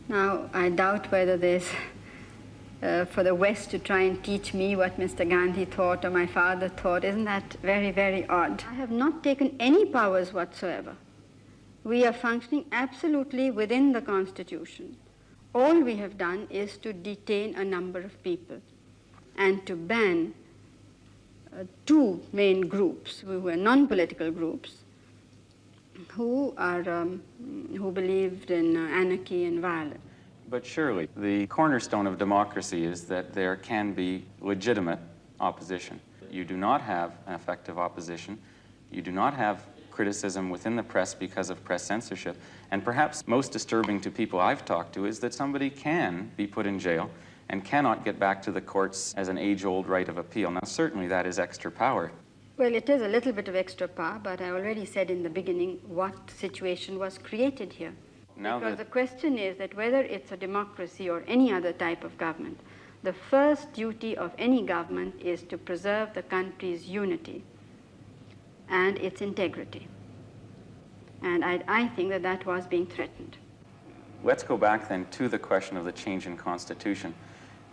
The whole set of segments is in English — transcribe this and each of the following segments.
Now, I doubt whether there's, for the West to try and teach me what Mr. Gandhi thought or my father thought. Isn't that very, very odd? I have not taken any powers whatsoever. We are functioning absolutely within the Constitution. All we have done is to detain a number of people and to ban two main groups, who were non-political groups, who believed in anarchy and violence. But surely the cornerstone of democracy is that there can be legitimate opposition. You do not have an effective opposition. You do not have criticism within the press because of press censorship. And perhaps most disturbing to people I've talked to is that somebody can be put in jail and cannot get back to the courts as an age-old right of appeal. Now, certainly that is extra power. Well, it is a little bit of extra power, but I already said in the beginning what situation was created here. Because the question is that whether it's a democracy or any other type of government, the first duty of any government is to preserve the country's unity and its integrity. And I think that that was being threatened. Let's go back then to the question of the change in Constitution.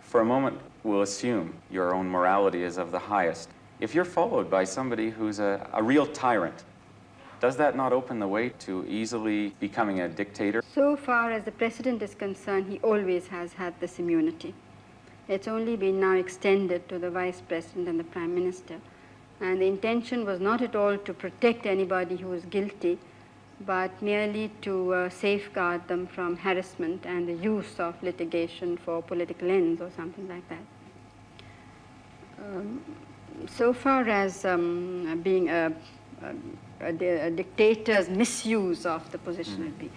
For a moment, we'll assume your own morality is of the highest. If you're followed by somebody who's a real tyrant, does that not open the way to easily becoming a dictator? So far as the president is concerned, he always has had this immunity. It's only been now extended to the vice president and the prime minister. And the intention was not at all to protect anybody who was guilty, but merely to safeguard them from harassment and the use of litigation for political ends or something like that. So far as being a dictator's misuse of the position would be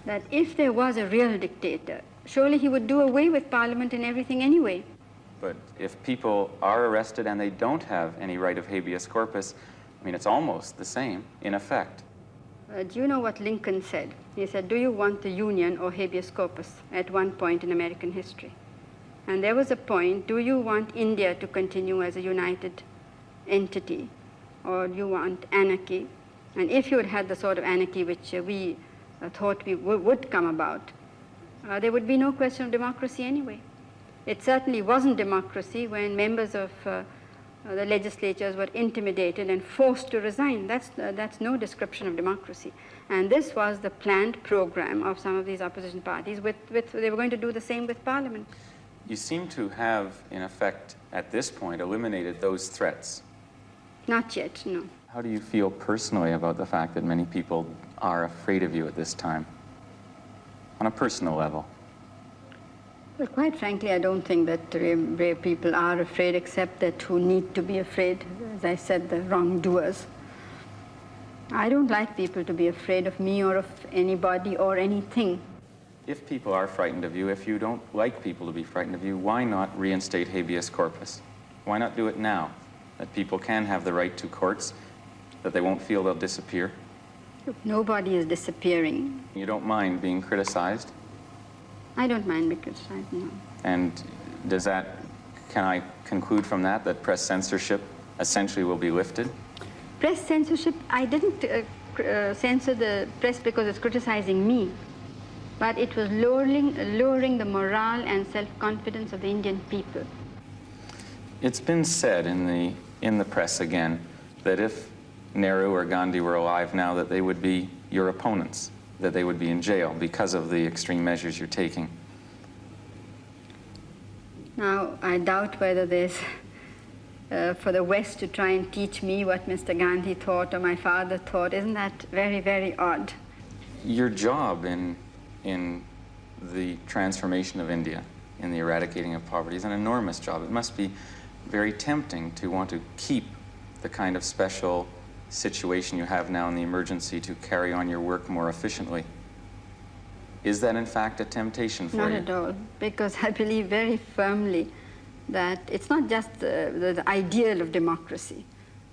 that if there was a real dictator, surely he would do away with Parliament and everything anyway. But if people are arrested and they don't have any right of habeas corpus, I mean, it's almost the same in effect. Do you know what Lincoln said? He said, "Do you want the Union or habeas corpus?" at one point in American history. And there was a point, do you want India to continue as a united entity, or do you want anarchy? And if you had had the sort of anarchy which we thought would come about, there would be no question of democracy anyway. It certainly wasn't democracy when members of the legislatures were intimidated and forced to resign. That's no description of democracy. And this was the planned program of some of these opposition parties. They were going to do the same with Parliament. You seem to have, in effect, at this point, eliminated those threats. Not yet, no. How do you feel personally about the fact that many people are afraid of you at this time, on a personal level? Well, quite frankly, I don't think that brave people are afraid, except that who need to be afraid, as I said, the wrongdoers. I don't like people to be afraid of me or of anybody or anything. If people are frightened of you, if you don't like people to be frightened of you, why not reinstate habeas corpus? Why not do it now, that people can have the right to courts, that they won't feel they'll disappear? Look, nobody is disappearing. You don't mind being criticized? I don't mind being criticized, no. And does that, can I conclude from that that press censorship essentially will be lifted? Press censorship, I didn't censor the press because it's criticizing me, but it was lowering the morale and self-confidence of the Indian people. It's been said in the press again that if Nehru or Gandhi were alive now, that they would be your opponents, that they would be in jail because of the extreme measures you're taking. Now, I doubt whether there's, for the West to try and teach me what Mr. Gandhi thought or my father thought. Isn't that very, very odd? Your job in the transformation of India, in the eradicating of poverty, is an enormous job. It must be very tempting to want to keep the kind of special situation you have now in the emergency to carry on your work more efficiently. Is that in fact a temptation for you? Not at all, because I believe very firmly that it's not just the ideal of democracy,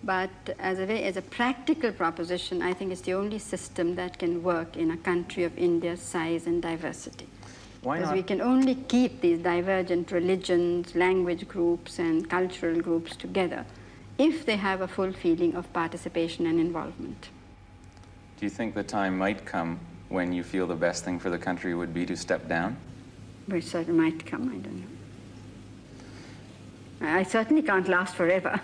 but as a practical proposition, I think it's the only system that can work in a country of India's size and diversity. Why because not? we can only keep these divergent religions, language groups, and cultural groups together if they have a full feeling of participation and involvement. Do you think the time might come when you feel the best thing for the country would be to step down? Which might come, I don't know. I certainly can't last forever.